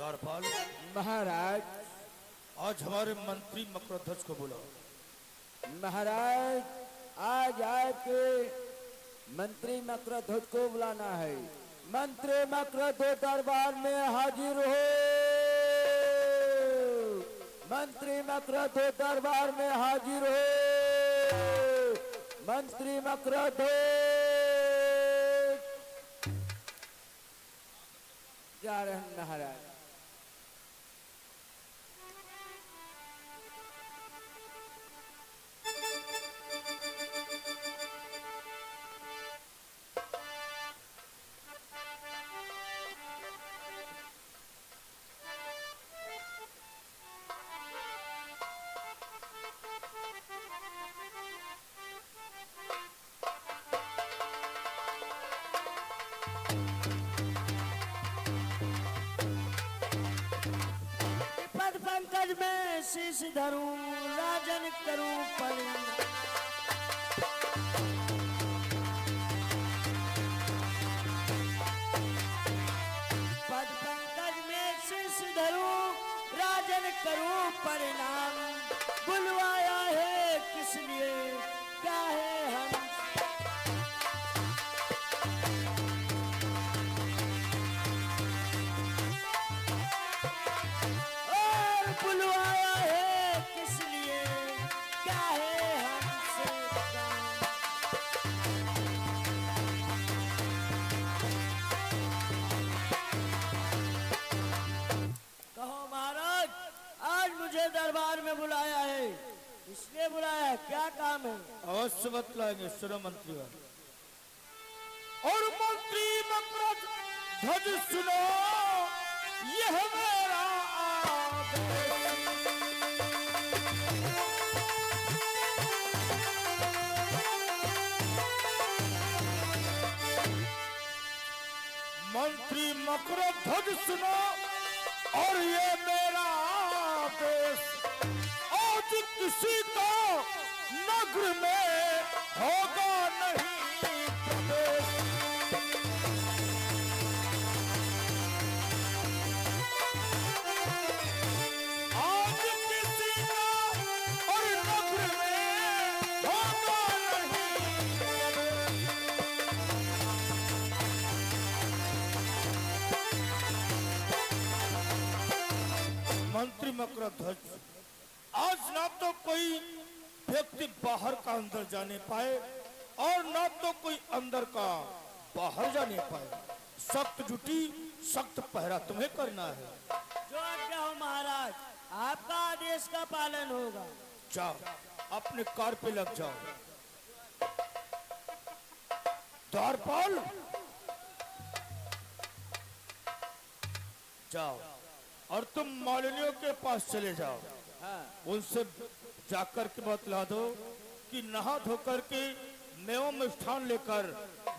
द्वारपाल महाराज। आज हमारे मंत्री मकरध्वज को बुलाओ। महाराज आज आपके मंत्री मकरध्वज को बुलाना है। मंत्री मकरध्वज दरबार में हाजिर हो। मंत्री मकरध्वज दरबार में हाजिर हो। मंत्री मकरध्वज जा रहे हैं महाराज। पंकज में शीश धरूं राजन करूं परिंद। पद पंकज में शीश धरूं राजन करूं परिणाम। बुलवाया है किस लिए क्या है हम। बुलवाया है किस लिए क्या है हमसे कहो महाराज आज मुझे दरबार में बुलाया है। इसलिए बुलाया है क्या काम है। अवश्य बतलाएंगे सुनो मंत्री। और मंत्री मकरध्वज सुनो यह मेरा मंत्री मकरध्वज सुनो और ये मेरा आदेश। आज किसी को नगर में होगा नहीं प्रवेश। आज किसी को और नगर में होगा नहीं प्रवेश। मंत्री मकरध्वज आज ना तो कोई व्यक्ति बाहर का अंदर जाने पाए और ना तो कोई अंदर का बाहर जाने पाए। सख्त ड्यूटी सख्त पहरा तुम्हें करना है। जो आज्ञा हो महाराज आपका आदेश का पालन होगा। जाओ अपने कार पे लग जाओ। द्वारपाल जाओ और तुम मालिनियों के पास चले जाओ। हाँ। उनसे जाकर के बतला दो कि नहा धोकर के मेवों मिष्ठान लेकर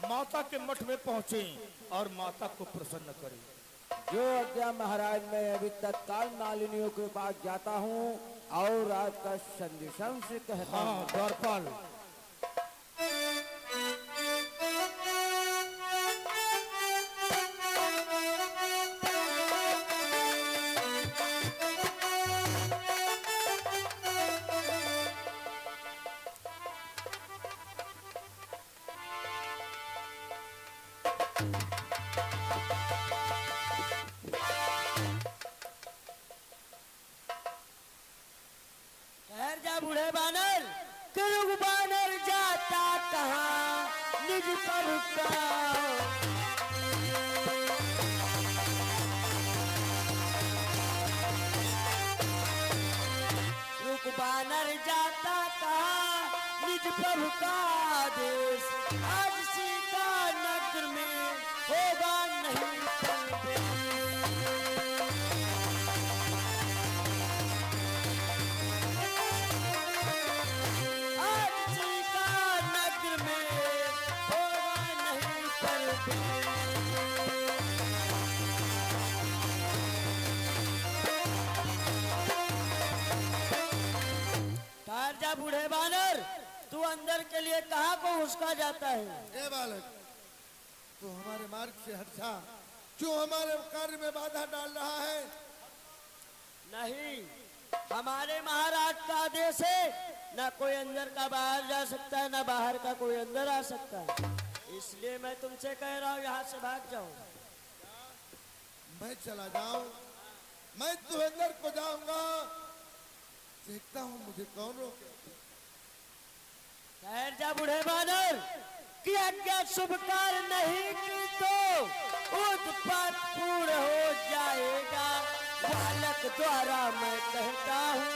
माता के मठ में पहुंचे और माता को प्रसन्न करें। जो आज्ञा महाराज मैं अभी तत्काल मालिनियों के पास जाता हूँ और आपका संदेशम से कहता हूँ। हाँ द्वारपाल जा बूढ़े बानर करुग बानर जाता कहाँ निज पर रुक बानर जाता कहाँ निज प्रभु का आदेश। आज सीता नगर में होगा नहीं प्रवेश। जा बूढ़े बानर तू अंदर के लिए कहाँ को हुस्का जाता है। ए बालक तू हमारे मार्ग से हट जा। क्यों हमारे कार्य में बाधा डाल रहा है? नहीं, हमारे महाराज का आदेश है, ना कोई अंदर का बाहर जा सकता है, ना बाहर का कोई अंदर आ सकता है। इसलिए मैं तुमसे कह रहा हूँ यहाँ से भाग जाओ। मैं चला जाऊं? मैं तुहेंद्र को जाऊंगा, देखता हूँ मुझे कौन रोके। ठहर जा बूढ़े बानर, कि अज्ञा शुभ कार्य नहीं की तो उत्पात पूर्ण हो जाएगा। बालक द्वारा मैं कहता हूँ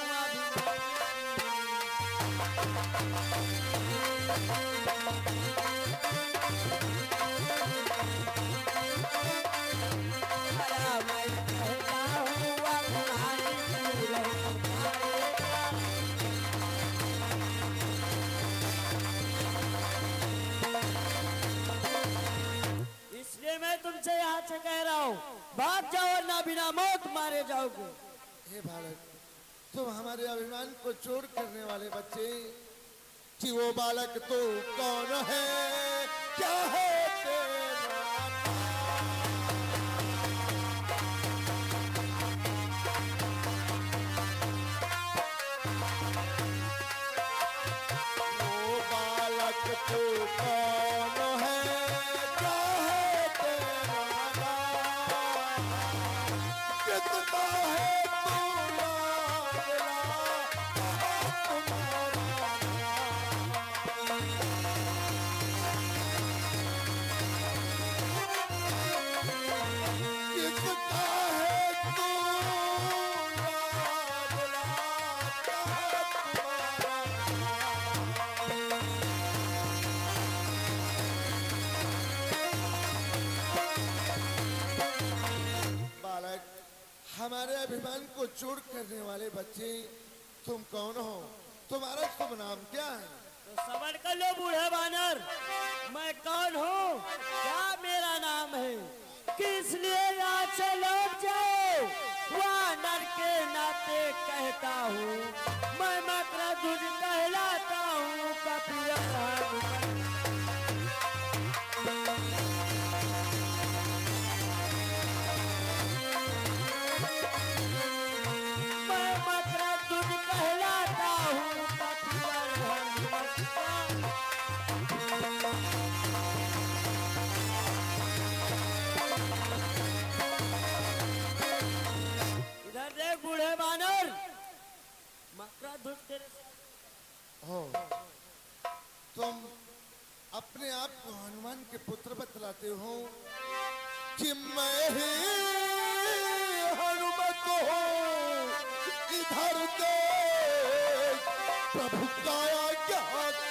मैं तुमसे यहाँ से कह रहा हूँ, भाग जाओ वरना बिना मौत मारे जाओगे। हे बालक, तुम हमारे अभिमान को चोट करने वाले बच्चे, कि वो बालक तो कौन है, क्या है तेरा वो बालक तो कौन है, हमारे अभिमान को चोट करने वाले बच्चे, तुम कौन हो? तुम्हारा शुभ नाम क्या है? तो समझ कर लो बूढ़े बानर, मैं कौन हूँ, क्या मेरा नाम है, किस लिए यहाँ से लौट जाओ। वानर के नाते कहता हूँ, मैं मकरध्वज कहलाता हूँ। हो तुम अपने आप को हनुमान के पुत्र बतलाते हो कि मैं ही हनुमत हूँ। इधर देख प्रभु का आज्ञाकारी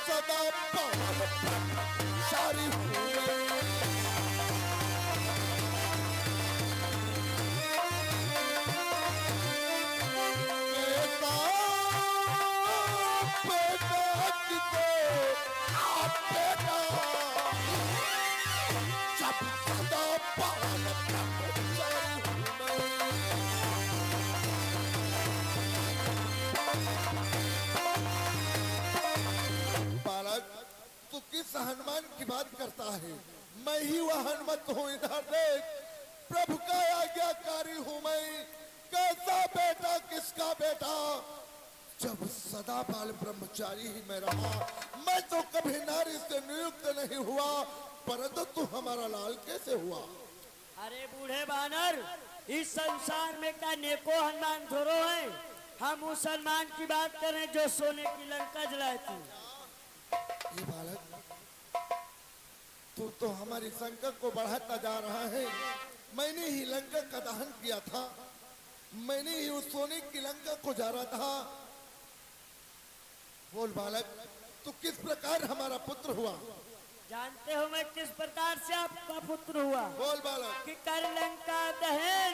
सदा सारी हनुमान की बात करता है। मैं ही वह हनुमत हूँ। इधर देख प्रभु का आज्ञाकारी हूँ मैं। कैसा बेटा किसका बेटा, जब सदा बाल ब्रह्मचारी ही मैं रहा। मैं तो कभी नारी से नियुक्त नहीं हुआ, परंतु तू हमारा लाल कैसे हुआ? अरे बूढ़े बानर, इस संसार में क्या नेको हनुमान थोड़ो है। हम मुसलमान की बात करें जो सोने की लंका जलाई थी। ये बालक तू तो हमारी शंका को बढ़ाता जा रहा है। मैंने ही लंका का दहन किया था, मैंने ही उस सोने की लंका को जारा था। बोल बालक, तू किस प्रकार हमारा पुत्र हुआ? जानते हो मैं किस प्रकार से आपका पुत्र हुआ? बोल बालक। कि कर लंका दहन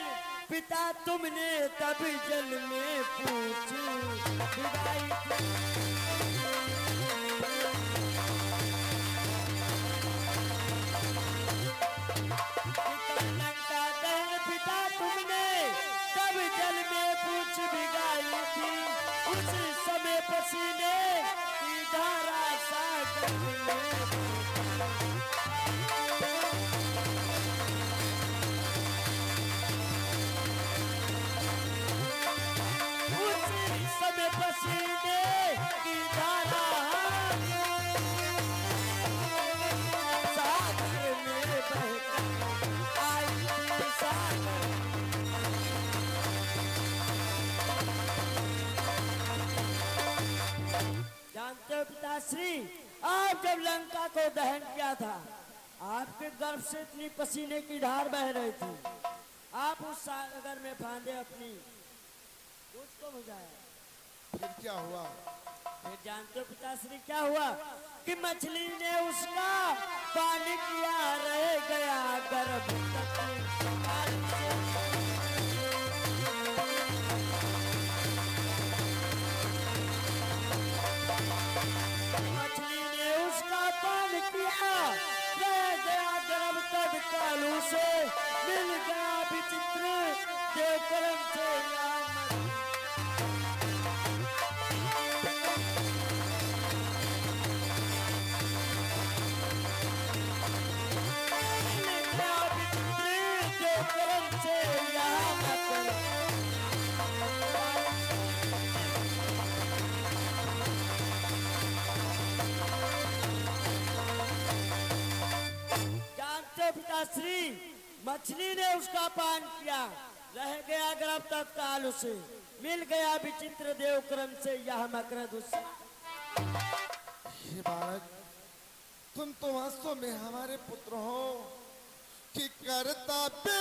पिता तुमने तभी जल में पूछी विदाई थी। कि कर लंका दहन पिता तुमने तब जल में पूछ भिगाई थी। उस समय पसीने की धारा सागर में समय पसीने की धारा सागर में बहकर आई थी सागर। जानते हो पिताश्री, आप जब लंका को दहन किया था, आपके गर्भ से इतनी पसीने की धार बह रही थी। आप उस सागर में फांदे अपनी उसको बुझाया। फिर क्या हुआ? फिर जानते हो पिताश्री क्या हुआ? कि मछली ने उसका पानी किया, रह गया गर्भ मछली ने उसका पानी किया, रह गया गर्भ तद कालू से। मिल गया विचित्र देव कर्म से पिताश्री, मछली ने उसका पान किया, रह गया गर्भ तत्काल उसे। मिल गया विचित्र देव क्रम से यह मकरंद उससे। ये बालक, तुम तो वास्तव में हमारे पुत्र हो कि करता पे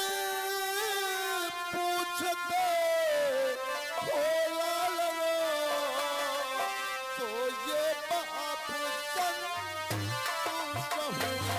पूछते हो लाल रो, तो ये बाप संतुष्ट हुआ।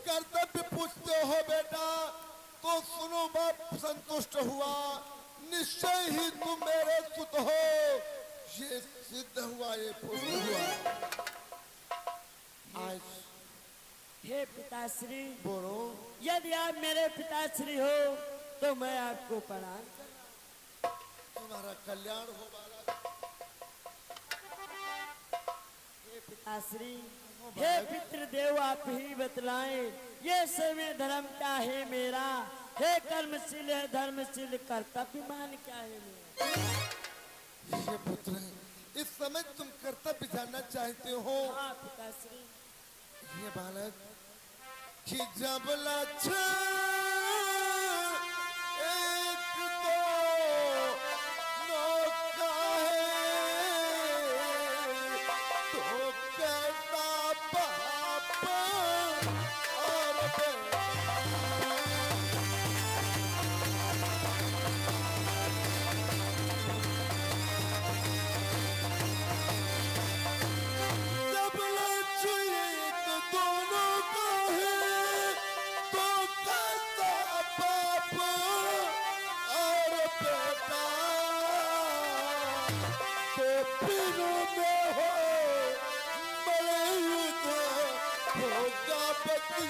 कर्तव्य पूछते हो बेटा, तो सुनो बाप संतुष्ट हुआ। निश्चय ही तुम मेरे सुत हो, ये सिद्ध हुआ, ये पुष्ट हुआ। आज हे पिताश्री, बोलो। यदि आप मेरे पिताश्री हो तो मैं आपको प्रणाम करता हूं। तुम्हारा कल्याण हो बालक। हे पिताश्री, हे पितृदेव, आप ही बतलाएं ये समय धर्म क्या है मेरा? हे कर्मशील है धर्मशील, कर्तव्यमान क्या है मेरा? ये पुत्र, इस समय तुम कर्तव्य जानना चाहते हो? हाँ पिताश्री। ये बालक कि जब लक्ष्य एक तो नौका है, तो कैसा पाप और जब लक्ष्य एक दोनों का है, तो कैसा पाप और बेटा, तो फिर में हो बड़े युद्ध होगा। और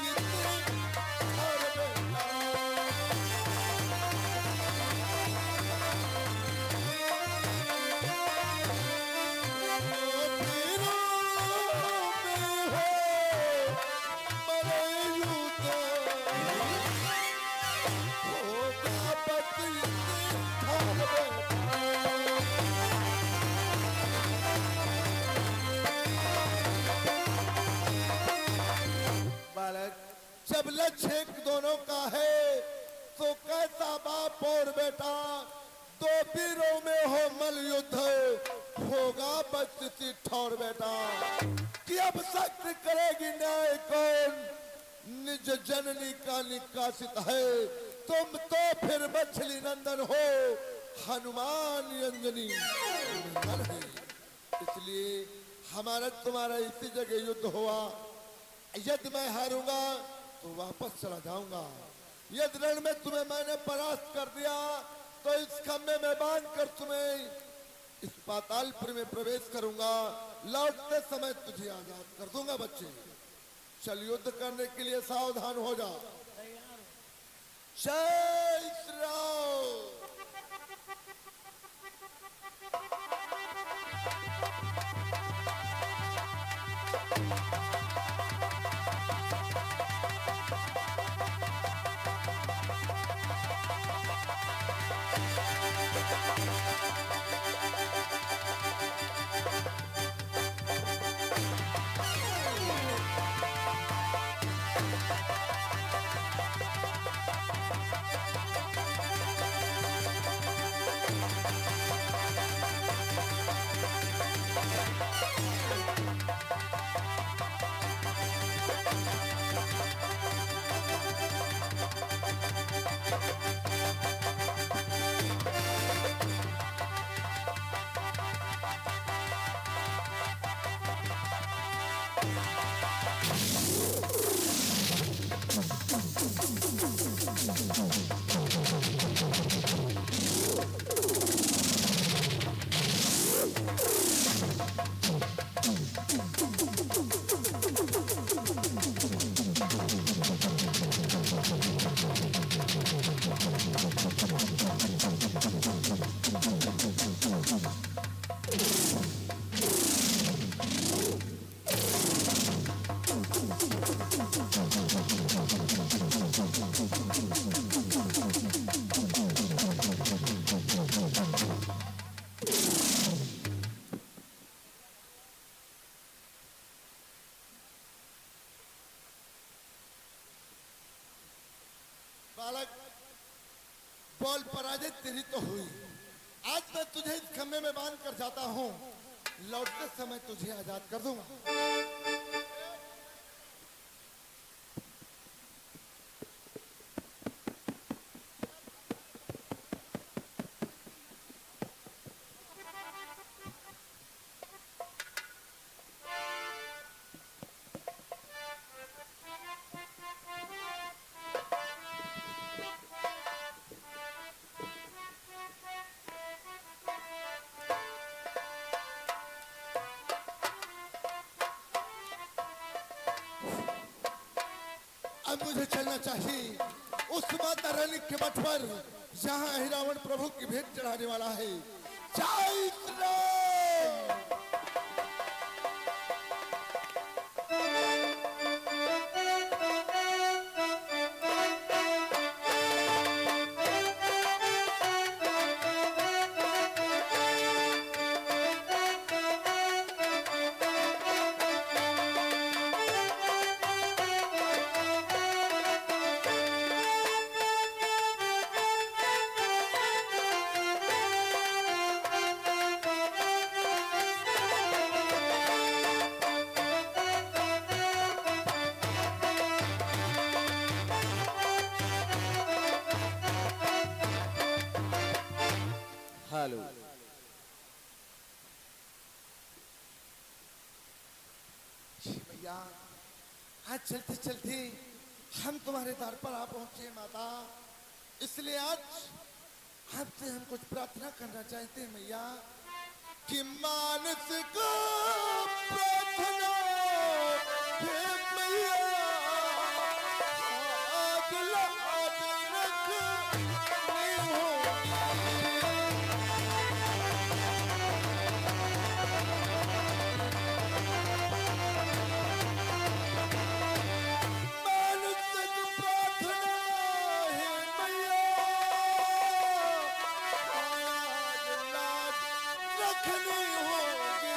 बेटा बालक जब लक्ष्य एक दोनों का है तो कैसा बाप और बेटा दो वीरों में हो मल युद्ध होगा बचती ठौर बेटा कि अब सख्त करेगी न्याय कौन निज जननी का निकासित है तुम तो फिर मछली नंदन हो हनुमान अंजनी नंदन है इसलिए हमारा तुम्हारा इसी जगह युद्ध हुआ यदि मैं हारूंगा तो वापस चला जाऊंगा यदि रण में तुम्हें मैंने परास्त कर दिया तो इस खम्भे में बांध कर तुम्हें इस पातालपुर में प्रवेश करूंगा लौटते समय तुझे आजाद कर दूंगा बच्चे चल युद्ध करने के लिए सावधान हो जा जय श्री राम बालक बोल पराजय तेरी तो हुई आज मैं तुझे इस खम्भे में बांध कर जाता हूँ लौटते समय तुझे आजाद कर दूंगा अब मुझे चलना चाहिए उस माता रानी के मठ पर जहाँ ही रावण प्रभु की भेंट चढ़ाने वाला है जय श्री राम हेलो भैया आज चलते चलते हम तुम्हारे द्वार पर आ पहुंचे माता इसलिए आज आपसे हम कुछ प्रार्थना करना चाहते हैं मैया कि मानसिक प्रार्थना हे मैया देखनी होगी,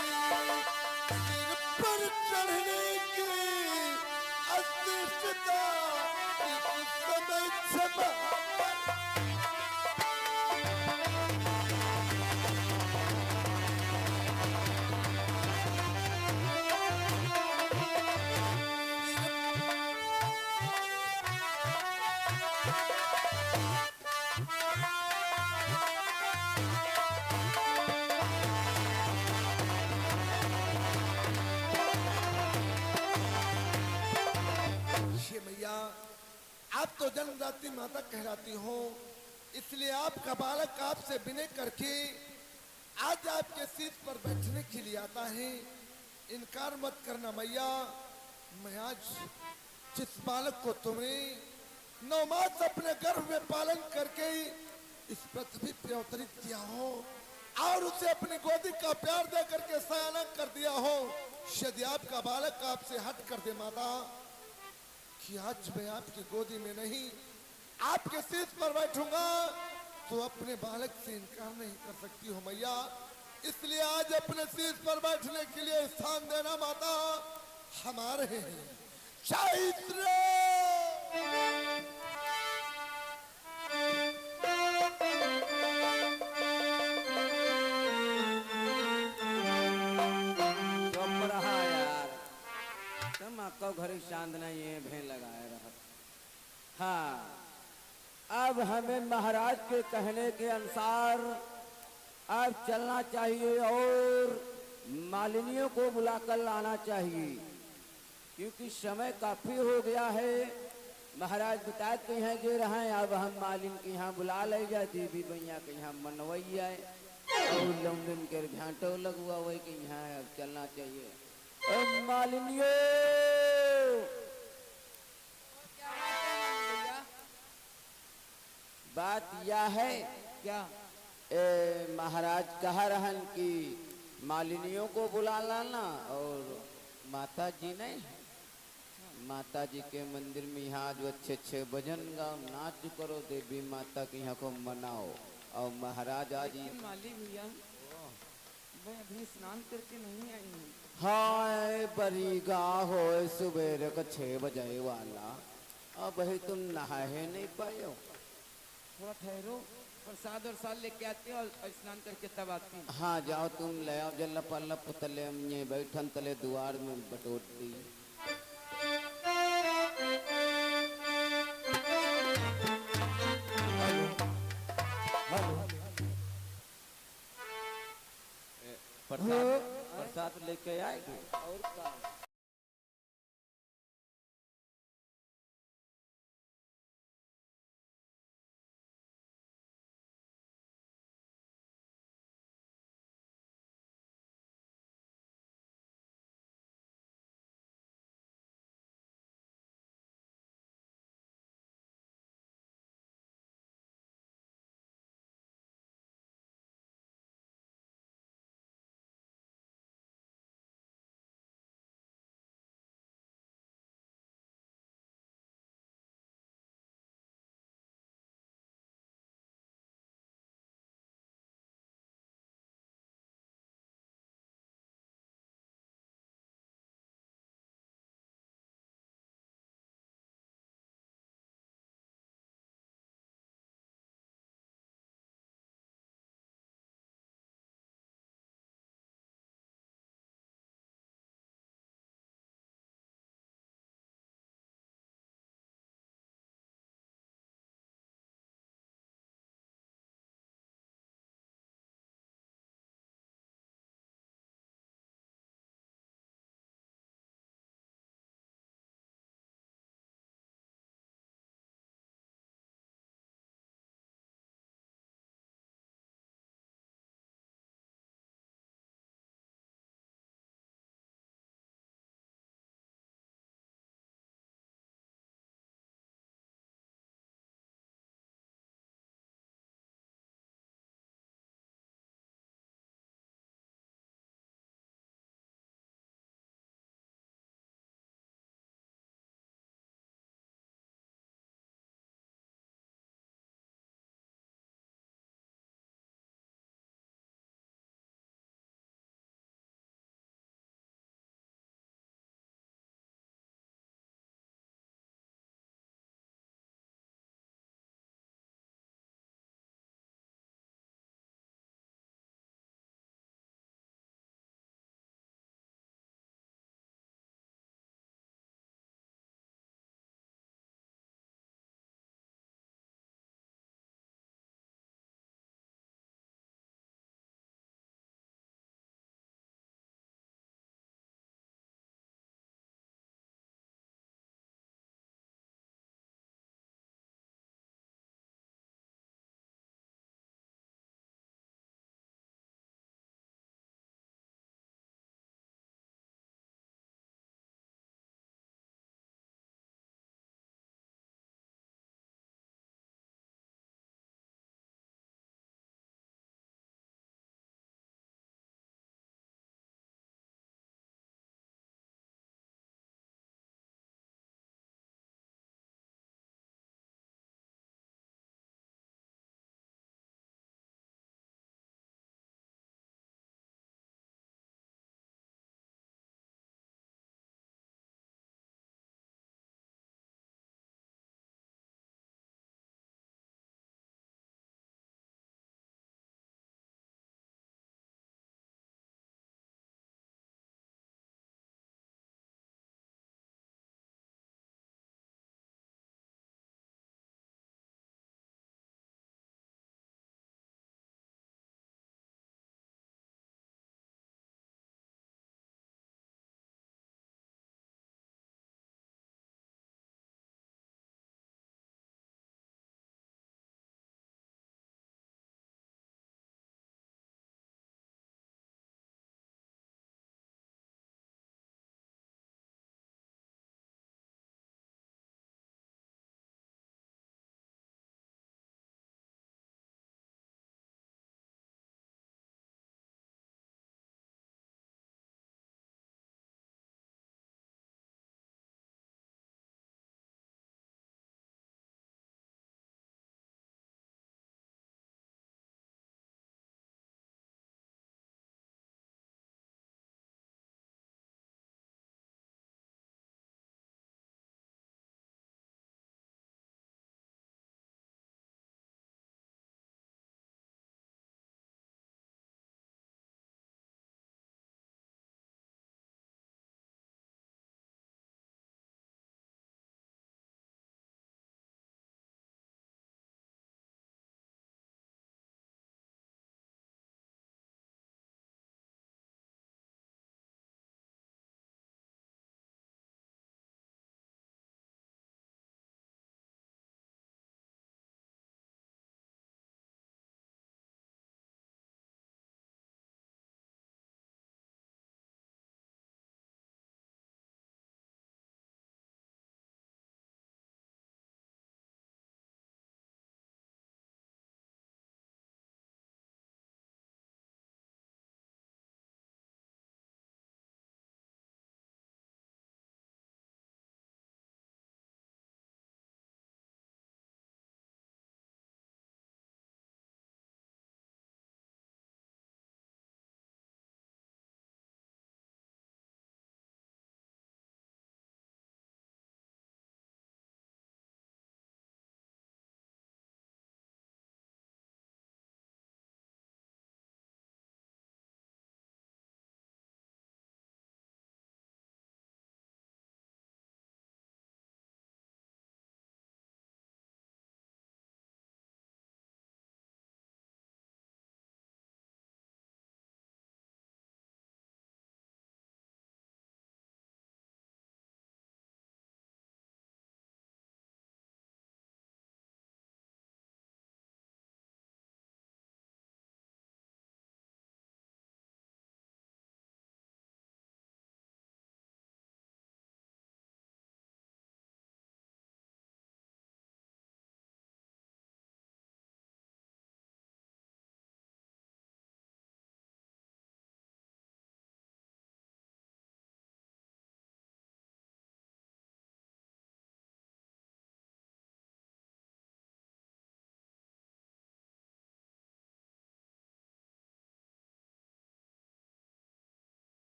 सिर पर चढ़ने की अशिष्टता इस समय क्षमा ये मैया, आप तो जन्मदात्री माता कहलाती हो, इसलिए आपका बालक आपसे विनय करके आज आपके सीट पर बैठने के लिए आता है। इनकार मत करना मैया, मैं आज जिस बालक को तुम्हें 9 मास अपने गर्भ में पालन करके इस पृथ्वी पे अवतरित किया हो और उसे अपनी गोदी का प्यार दे करके सयाना कर दिया हो, यदि आपका बालक आपसे हट कर दे माता कि आज मैं आपकी गोदी में नहीं आपके सीट पर बैठूंगा, तो अपने बालक से इनकार नहीं कर सकती हो मैया। इसलिए आज अपने सीट पर बैठने के लिए स्थान देना माता, हमारे हैं चैत्र। आपका घर शांत नहीं है, भें लगाए रहा। हाँ, अब हमें महाराज के कहने के अनुसार अब चलना चाहिए और मालिनियों को बुलाकर लाना चाहिए, क्योंकि समय काफी हो गया है। महाराज बता के यहाँ गे रहे हैं, अब हम मालिन के यहाँ बुला ले जाए, देवी भैया के यहाँ मनवई जाए और लौंडन के घाटो लगवा वही के यहाँ अब चलना चाहिए। मालिनियों, बात यह है क्या महाराज कह रहन कि मालिनियों को बुला लाना और माता जी नहीं, माता जी के मंदिर में यहाँ जो अच्छे भजन गाओ, नाच करो, देवी माता के यहाँ को मनाओ और महाराज आज माली भैया मैं अभी स्नान करके नहीं आई हूँ। हाय बरीगा हो सुबह का 6 बजे वाला, अब ही तुम नहाए नहीं पाए हो। थोड़ा ठहरो, प्रसाद और साल लेके आते और स्नान करके तब आती हूँ। हाँ जाओ तुम ले आओ, जल्ला पल्ला पुतले ये बैठन तले द्वार में बटोर दी। प्रसाद लेके आएगी और का